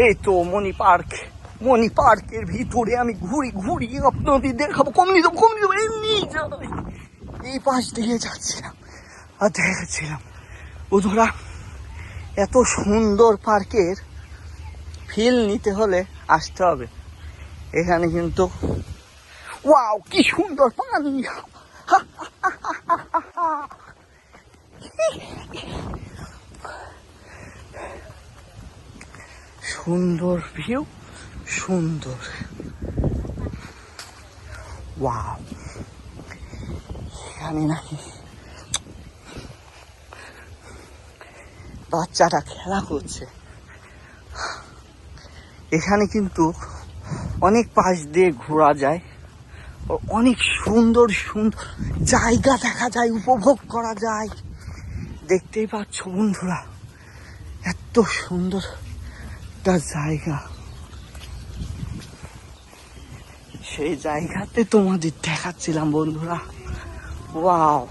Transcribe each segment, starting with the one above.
এই তো মণি পার্কের ভিতরে আমি ঘুরি ঘুরি আপনাদের দেখাবো। কমিয়ে দেবো এমনি যাই। এই পাশ দিয়ে যাচ্ছিলাম আর দেখাচ্ছিলাম বন্ধুরা, এত সুন্দর পার্কের ফিল নিতে হলে আসতে হবে এখানে। কিন্তু ওয়াও, কি সুন্দর পানি, সুন্দর ভিউ, সুন্দর। ওয়াও, এখানে নাকি বাচ্চাটা খেলা করছে। এখানে কিন্তু অনেক পাশ দিয়ে ঘোরা যায়, অনেক সুন্দর সুন্দর জায়গা দেখা যায়, উপভোগ করা যায়। দেখতেই পাচ্ছ বন্ধুরা, এত সুন্দর একটা জায়গা। সেই জায়গাতে তোমাদের দেখাচ্ছিলাম বন্ধুরা। ওয়াও,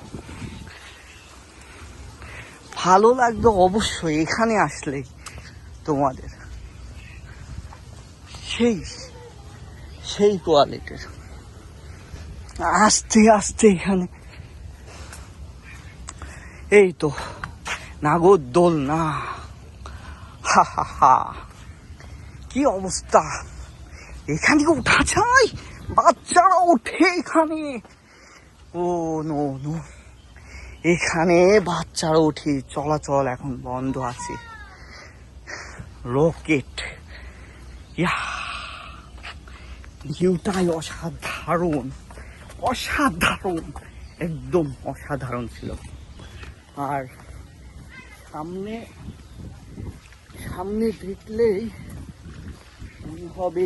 ভালো লাগবে অবশ্যই এখানে আসলে তোমাদের। সেই কোয়ালিটির। আস্তে আস্তে এখানে এই তো নাগরদোলনা, হা হা হা, কি অবস্থা। এখানে উঠা যায়, বাচ্চারা ওঠে এখানে। ও নো নো, এখানে বাচ্চারা উঠে, চলাচল এখন বন্ধ আছে। রকেট, ইয়া, ভিউটাই অসাধারণ, অসাধারণ, একদম অসাধারণ ছিল। আর সামনে দেখলেই মনে হবে